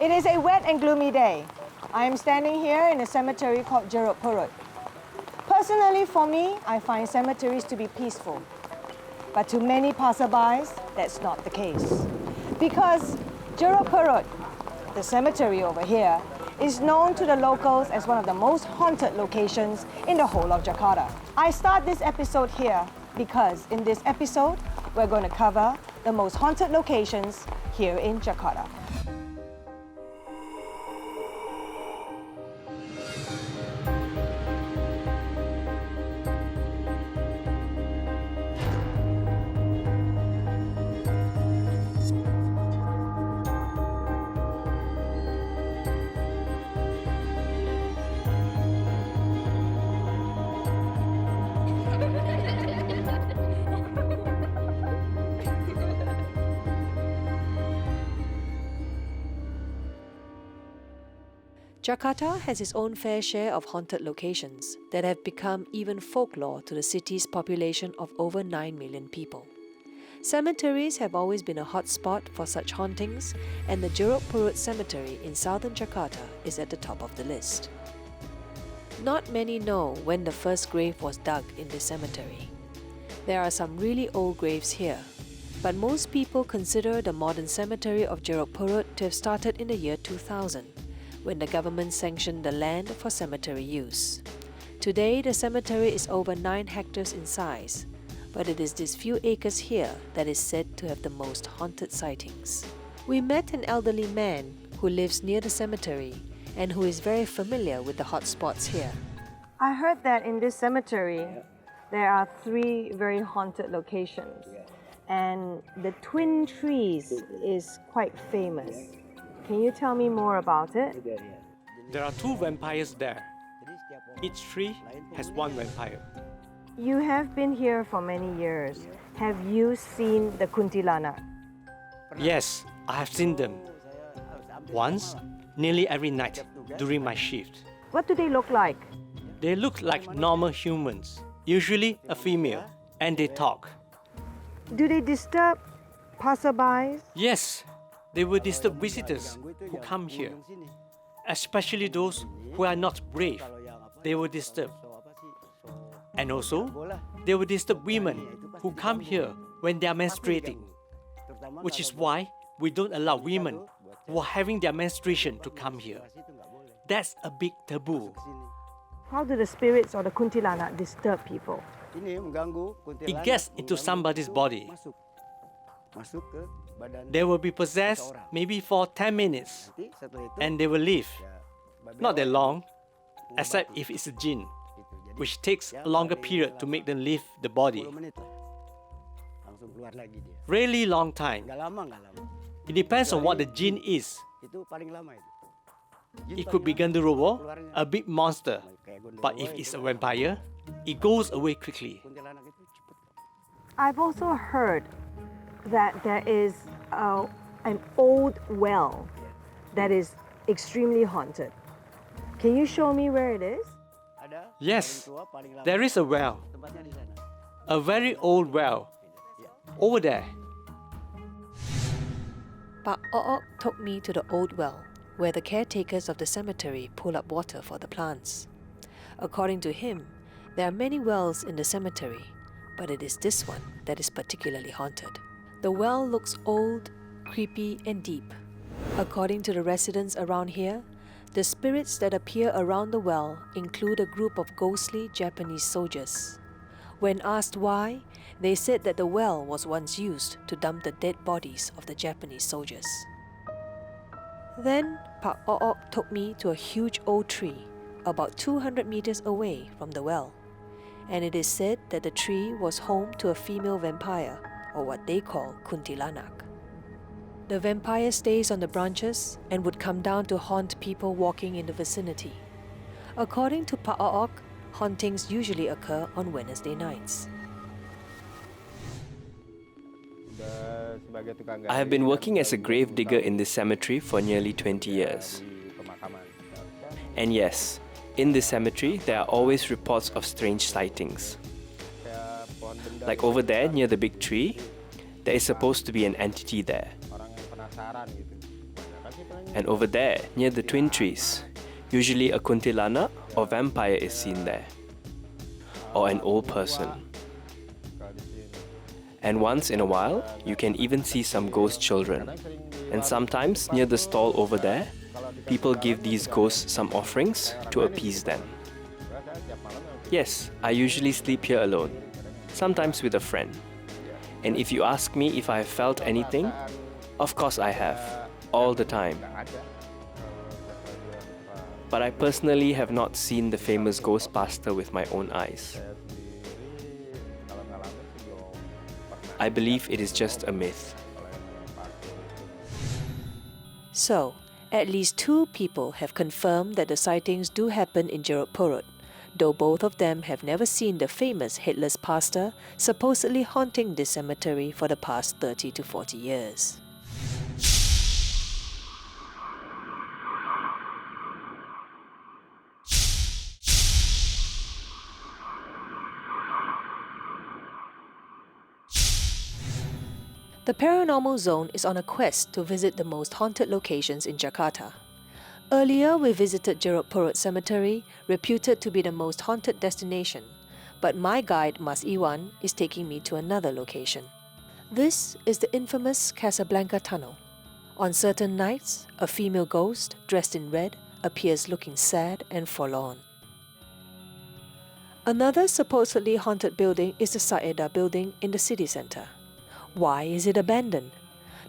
It is a wet and gloomy day. I am standing here in a cemetery called Jeruk Purut. Personally, for me, I find cemeteries to be peaceful. But to many passerbys, that's not the case. Because Jeruk Purut, the cemetery over here, is known to the locals as one of the most haunted locations in the whole of Jakarta. I start this episode here because in this episode, we're going to cover the most haunted locations here in Jakarta. Jakarta has its own fair share of haunted locations that have become even folklore to the city's population of over 9 million people. Cemeteries have always been a hot spot for such hauntings, and the Jeruk Purut Cemetery in southern Jakarta is at the top of the list. Not many know when the first grave was dug in this cemetery. There are some really old graves here, but most people consider the modern cemetery of Jeruk Purut to have started in the year 2000. When the government sanctioned the land for cemetery use. Today, the cemetery is over 9 hectares in size, but it is these few acres here that is said to have the most haunted sightings. We met an elderly man who lives near the cemetery and who is very familiar with the hot spots here. I heard that in this cemetery, there are 3 very haunted locations, and the twin trees is quite famous. Can you tell me more about it? There are 2 vampires there. Each tree has 1 vampire. You have been here for many years. Have you seen the kuntilanak? Yes, I have seen them. Once, nearly every night during my shift. What do they look like? They look like normal humans, usually a female, and they talk. Do they disturb passerbys? Yes, they will disturb visitors who come here, especially those who are not brave. They will disturb. And also, they will disturb women who come here when they are menstruating, which is why we don't allow women who are having their menstruation to come here. That's a big taboo. How do the spirits or the kuntilanak disturb people? It gets into somebody's body. They will be possessed maybe for 10 minutes and they will leave. Not that long, except if it's a jinn, which takes a longer period to make them leave the body. Really long time. It depends on what the jinn is. It could be Gandarowo, a big monster, but if it's a vampire, it goes away quickly. I've also heard that there is an old well that is extremely haunted. Can you show me where it is? Yes, there is a well. A very old well. Over there. Pak Ook took me to the old well, where the caretakers of the cemetery pull up water for the plants. According to him, there are many wells in the cemetery, but it is this one that is particularly haunted. The well looks old, creepy and deep. According to the residents around here, the spirits that appear around the well include a group of ghostly Japanese soldiers. When asked why, they said that the well was once used to dump the dead bodies of the Japanese soldiers. Then Pak Ook took me to a huge old tree about 200 meters away from the well, and it is said that the tree was home to a female vampire, or what they call kuntilanak. The vampire stays on the branches and would come down to haunt people walking in the vicinity. According to Pak Ook, hauntings usually occur on Wednesday nights. I have been working as a grave digger in this cemetery for nearly 20 years. And yes, in this cemetery, there are always reports of strange sightings. Like over there near the big tree, there is supposed to be an entity there. And over there, near the twin trees, usually a kuntilanak or vampire is seen there, or an old person. And once in a while, you can even see some ghost children. And sometimes, near the stall over there, people give these ghosts some offerings to appease them. Yes, I usually sleep here alone, sometimes with a friend. And if you ask me if I have felt anything, of course I have, all the time. But I personally have not seen the famous ghost pastor with my own eyes. I believe it is just a myth. So, at least 2 people have confirmed that the sightings do happen in Jeruk Purut, though both of them have never seen the famous headless pastor supposedly haunting this cemetery for the past 30 to 40 years. The Paranormal Zone is on a quest to visit the most haunted locations in Jakarta. Earlier, we visited Jeruk Purut Cemetery, reputed to be the most haunted destination, but my guide, Mas Iwan, is taking me to another location. This is the infamous Casablanca Tunnel. On certain nights, a female ghost, dressed in red, appears looking sad and forlorn. Another supposedly haunted building is the Saeda building in the city centre. Why is it abandoned?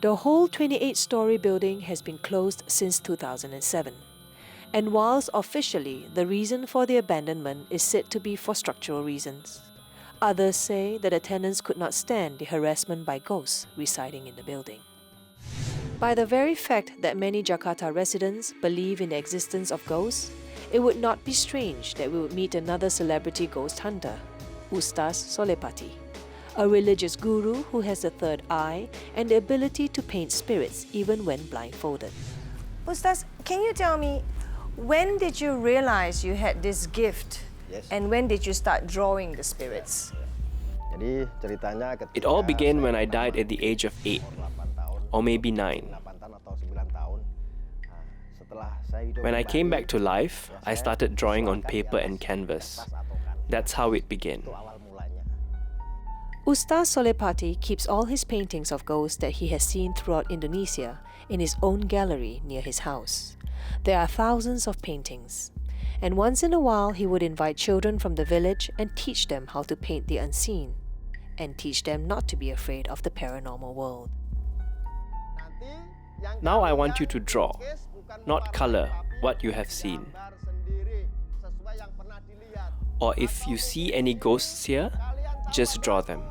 The whole 28-story building has been closed since 2007. And whilst officially the reason for the abandonment is said to be for structural reasons, others say that the tenants could not stand the harassment by ghosts residing in the building. By the very fact that many Jakarta residents believe in the existence of ghosts, it would not be strange that we would meet another celebrity ghost hunter, Ustaz Sholeh Pati, a religious guru who has a third eye and the ability to paint spirits even when blindfolded. Ustaz, can you tell me, when did you realize you had this gift? Yes. And when did you start drawing the spirits? It all began when I died at the age of 8, or maybe 9. When I came back to life, I started drawing on paper and canvas. That's how it began. Ustaz Sholeh Pati keeps all his paintings of ghosts that he has seen throughout Indonesia in his own gallery near his house. There are thousands of paintings, and once in a while he would invite children from the village and teach them how to paint the unseen, and teach them not to be afraid of the paranormal world. Now I want you to draw, not color, what you have seen. Or if you see any ghosts here, just draw them.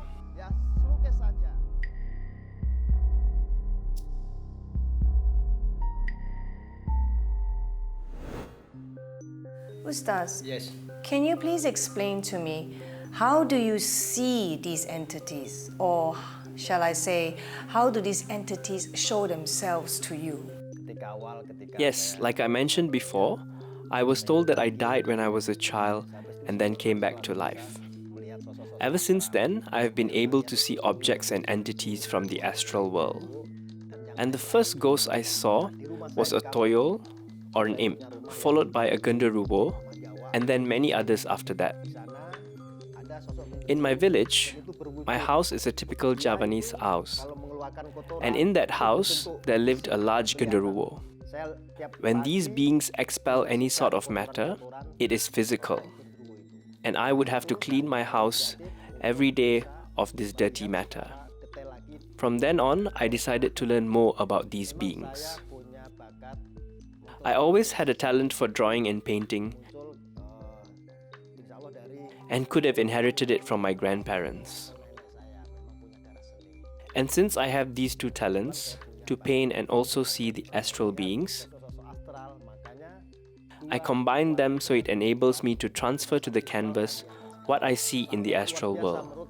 Ustaz, Yes. can you please explain to me, how do you see these entities? Or shall I say, how do these entities show themselves to you? Yes, like I mentioned before, I was told that I died when I was a child and then came back to life. Ever since then, I have been able to see objects and entities from the astral world. And the first ghost I saw was a toyol, or an imp, followed by a genderuwo, and then many others after that. In my village, my house is a typical Javanese house. And in that house, there lived a large genderuwo. When these beings expel any sort of matter, it is physical. And I would have to clean my house every day of this dirty matter. From then on, I decided to learn more about these beings. I always had a talent for drawing and painting, and could have inherited it from my grandparents. And since I have these two talents, to paint and also see the astral beings, I combine them so it enables me to transfer to the canvas what I see in the astral world.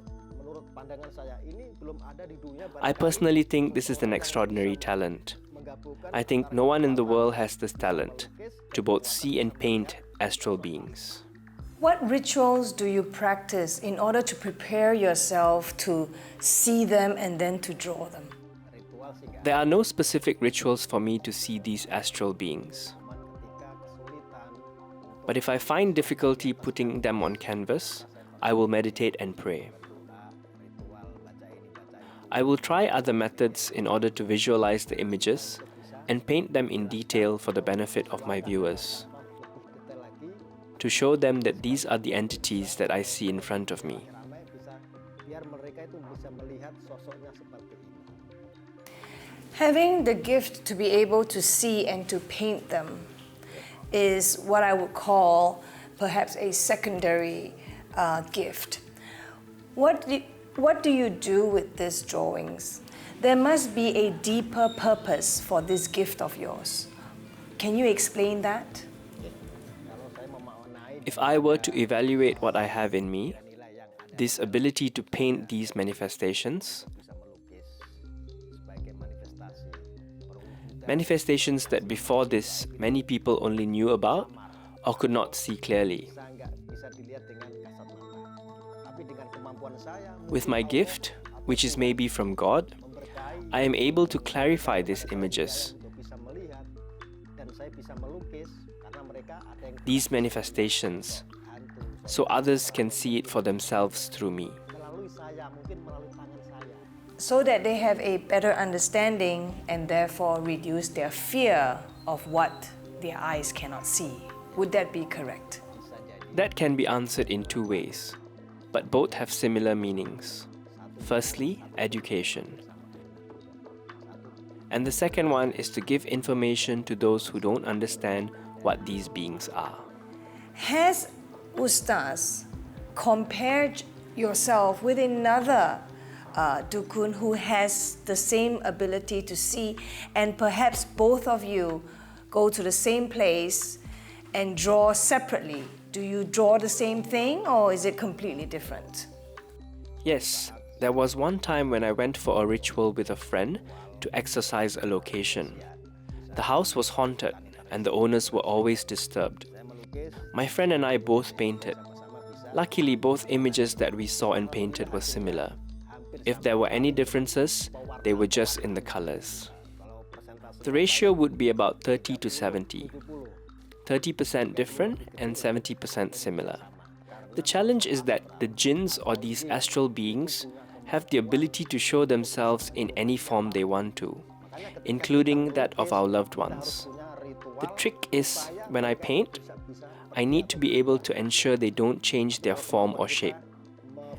I personally think this is an extraordinary talent. I think no one in the world has this talent, to both see and paint astral beings. What rituals do you practice in order to prepare yourself to see them and then to draw them? There are no specific rituals for me to see these astral beings. But if I find difficulty putting them on canvas, I will meditate and pray. I will try other methods in order to visualize the images and paint them in detail for the benefit of my viewers, to show them that these are the entities that I see in front of me. Having the gift to be able to see and to paint them is what I would call perhaps a secondary gift. What do you do with these drawings? There must be a deeper purpose for this gift of yours. Can you explain that? If I were to evaluate what I have in me, this ability to paint these manifestations that before this many people only knew about or could not see clearly. With my gift, which is maybe from God, I am able to clarify these images, these manifestations, so others can see it for themselves through me. So that they have a better understanding and therefore reduce their fear of what their eyes cannot see. Would that be correct? That can be answered in two ways, but both have similar meanings. Firstly, education. And the second one is to give information to those who don't understand what these beings are. Has Ustaz compared yourself with another dukun who has the same ability to see, and perhaps both of you go to the same place and draw separately? Do you draw the same thing or is it completely different? Yes, there was one time when I went for a ritual with a friend to exorcise a location. The house was haunted and the owners were always disturbed. My friend and I both painted. Luckily, both images that we saw and painted were similar. If there were any differences, they were just in the colors. The ratio would be about 30 to 70. 30% different and 70% similar. The challenge is that the jinns or these astral beings have the ability to show themselves in any form they want to, including that of our loved ones. The trick is, when I paint, I need to be able to ensure they don't change their form or shape.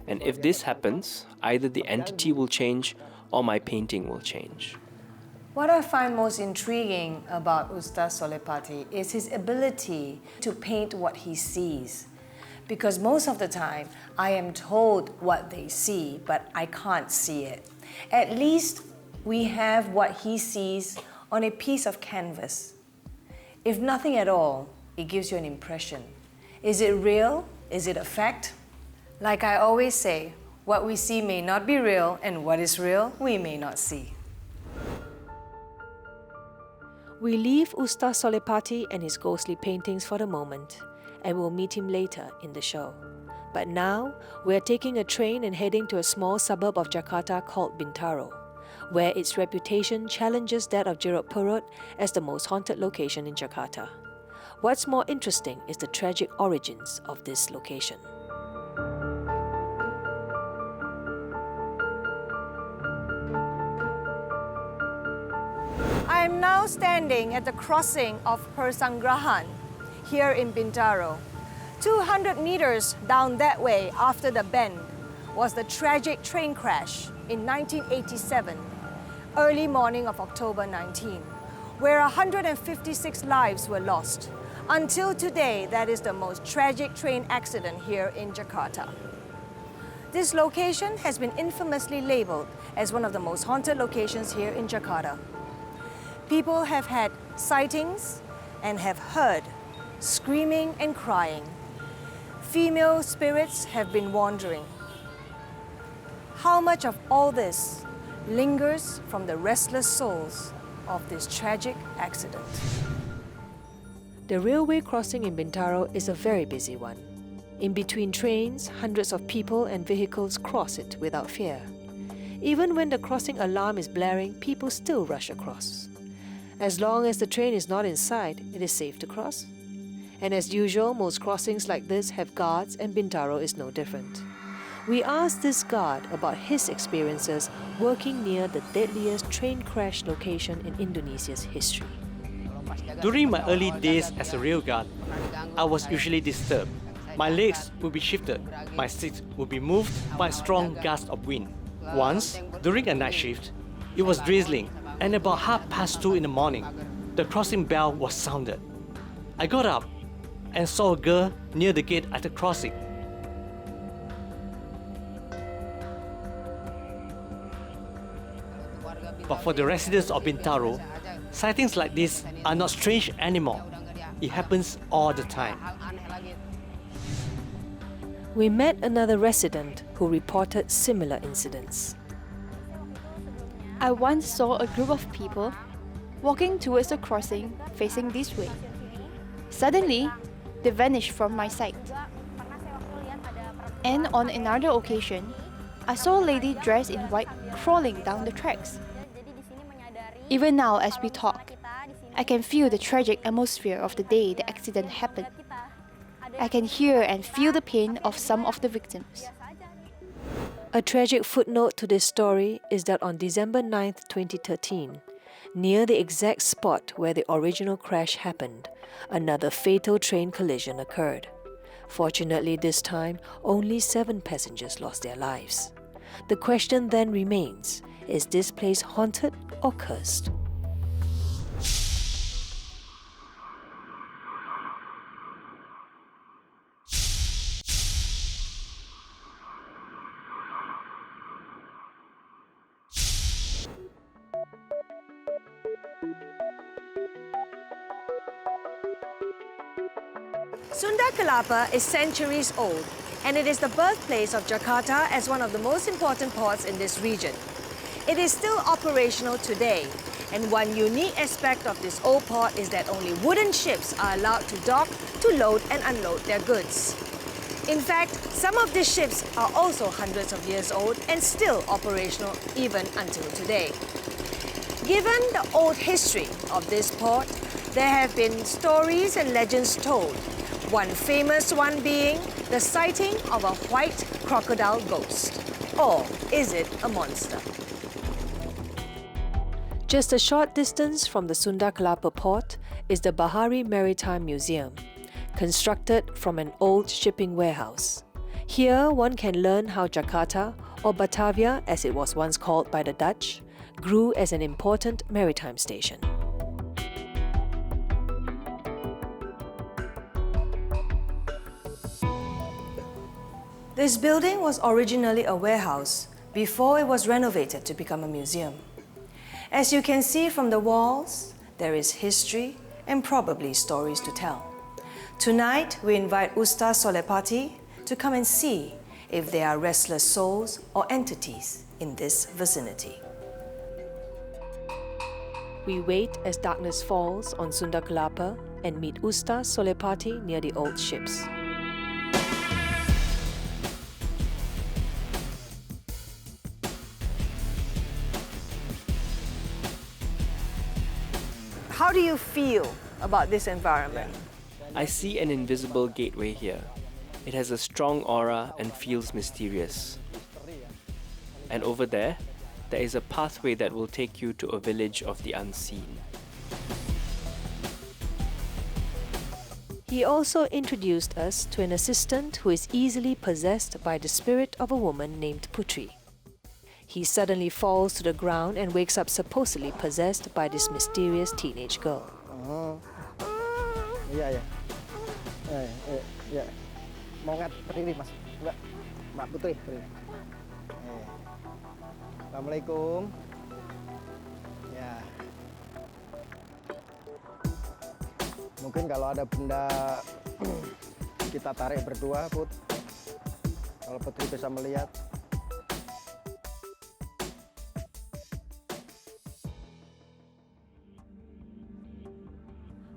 And if this happens, either the entity will change or my painting will change. What I find most intriguing about Ustaz Sholeh Pati is his ability to paint what he sees. Because most of the time, I am told what they see, but I can't see it. At least we have what he sees on a piece of canvas. If nothing at all, it gives you an impression. Is it real? Is it a fact? Like I always say, what we see may not be real, and what is real, we may not see. We leave Ustaz Sholeh Pati and his ghostly paintings for the moment, and we'll meet him later in the show. But now, we're taking a train and heading to a small suburb of Jakarta called Bintaro, where its reputation challenges that of Jeruk Purut as the most haunted location in Jakarta. What's more interesting is the tragic origins of this location. I am now standing at the crossing of Persanggrahan here in Bintaro. 200 meters down that way after the bend was the tragic train crash in 1987, early morning of October 19, where 156 lives were lost. Until today, that is the most tragic train accident here in Jakarta. This location has been infamously labeled as one of the most haunted locations here in Jakarta. People have had sightings and have heard screaming and crying. Female spirits have been wandering. How much of all this lingers from the restless souls of this tragic accident? The railway crossing in Bintaro is a very busy one. In between trains, hundreds of people and vehicles cross it without fear. Even when the crossing alarm is blaring, people still rush across. As long as the train is not in sight, it is safe to cross. And as usual, most crossings like this have guards, and Bintaro is no different. We asked this guard about his experiences working near the deadliest train crash location in Indonesia's history. During my early days as a rail guard, I was usually disturbed. My legs would be shifted, my seat would be moved by a strong gust of wind. Once, during a night shift, it was drizzling, and about 2:30 in the morning, the crossing bell was sounded. I got up and saw a girl near the gate at the crossing. But for the residents of Bintaro, sightings like this are not strange anymore. It happens all the time. We met another resident who reported similar incidents. I once saw a group of people walking towards the crossing facing this way. Suddenly, they vanished from my sight. And on another occasion, I saw a lady dressed in white crawling down the tracks. Even now, as we talk, I can feel the tragic atmosphere of the day the accident happened. I can hear and feel the pain of some of the victims. A tragic footnote to this story is that on December 9, 2013, near the exact spot where the original crash happened, another fatal train collision occurred. Fortunately, this time, only 7 passengers lost their lives. The question then remains, is this place haunted or cursed? Sunda Kelapa is centuries old, and it is the birthplace of Jakarta as one of the most important ports in this region. It is still operational today, and one unique aspect of this old port is that only wooden ships are allowed to dock to load and unload their goods. In fact, some of these ships are also hundreds of years old and still operational even until today. Given the old history of this port, there have been stories and legends told. One famous one being the sighting of a white crocodile ghost. Or is it a monster? Just a short distance from the Sunda Kelapa port is the Bahari Maritime Museum, constructed from an old shipping warehouse. Here, one can learn how Jakarta, or Batavia as it was once called by the Dutch, grew as an important maritime station. This building was originally a warehouse before it was renovated to become a museum. As you can see from the walls, there is history and probably stories to tell. Tonight, we invite Ustaz Sholeh Pati to come and see if there are restless souls or entities in this vicinity. We wait as darkness falls on Sunda Kelapa and meet Ustaz Sholeh Pati near the old ships. How do you feel about this environment? I see an invisible gateway here. It has a strong aura and feels mysterious. And over there is a pathway that will take you to a village of the unseen. He also introduced us to an assistant who is easily possessed by the spirit of a woman named Putri. He suddenly falls to the ground and wakes up supposedly possessed by this mysterious teenage girl. Iya. Mau nggak berdiri mas? Mbak Putri. Assalamualaikum. Ya. Mungkin kalau ada benda kita tarik berdua, Put. Kalau Putri bisa melihat.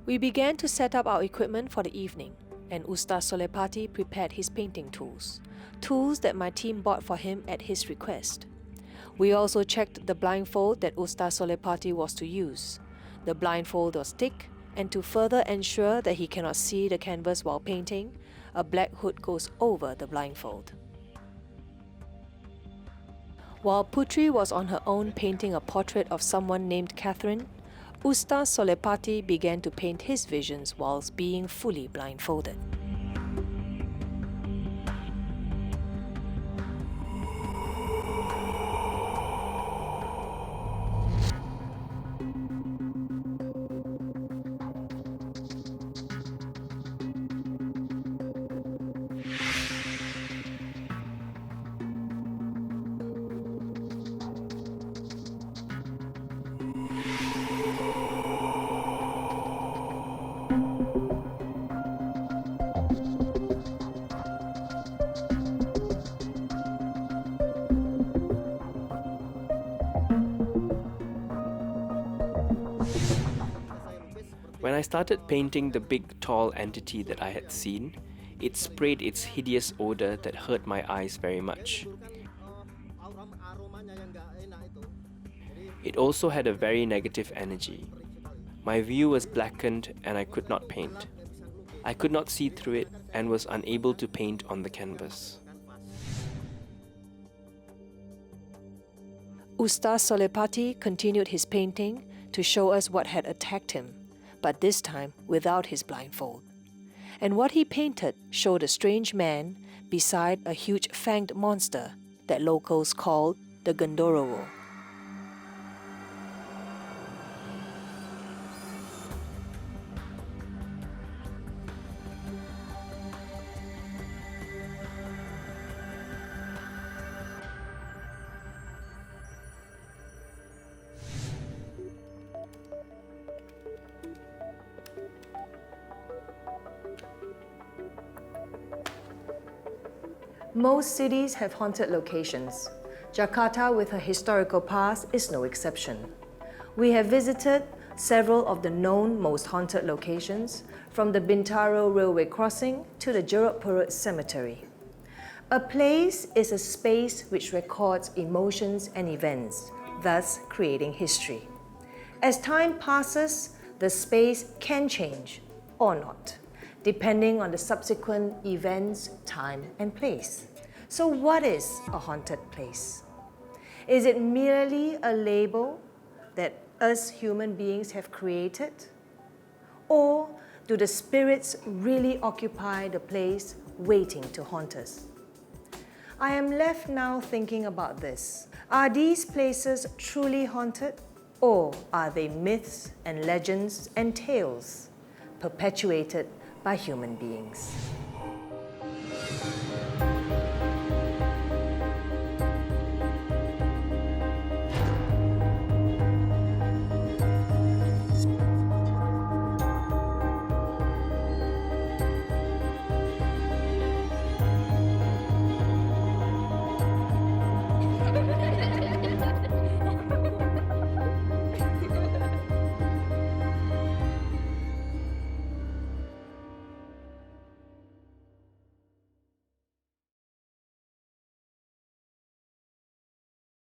We began to set up our equipment for the evening, and Ustaz Sholeh Pati prepared his painting tools that my team bought for him at his request. We also checked the blindfold that Ustaz Sholeh Pati was to use. The blindfold was thick, and to further ensure that he cannot see the canvas while painting, a black hood goes over the blindfold. While Putri was on her own painting a portrait of someone named Catherine, Ustaz Sholeh Pati began to paint his visions whilst being fully blindfolded. When I started painting the big tall entity that I had seen, it sprayed its hideous odor that hurt my eyes very much. It also had a very negative energy. My view was blackened and I could not paint. I could not see through it and was unable to paint on the canvas. Ustaz Sholeh Pati continued his painting to show us what had attacked him, but this time without his blindfold. And what he painted showed a strange man beside a huge fanged monster that locals called the Gendorowo. Most cities have haunted locations. Jakarta, with her historical past, is no exception. We have visited several of the known most haunted locations, from the Bintaro railway crossing to the Jeruk Purut Cemetery. A place is a space which records emotions and events, thus creating history. As time passes, the space can change or not, depending on the subsequent events, time, and place. So what is a haunted place? Is it merely a label that us human beings have created? Or do the spirits really occupy the place waiting to haunt us? I am left now thinking about this. Are these places truly haunted? Or are they myths and legends and tales perpetuated by human beings?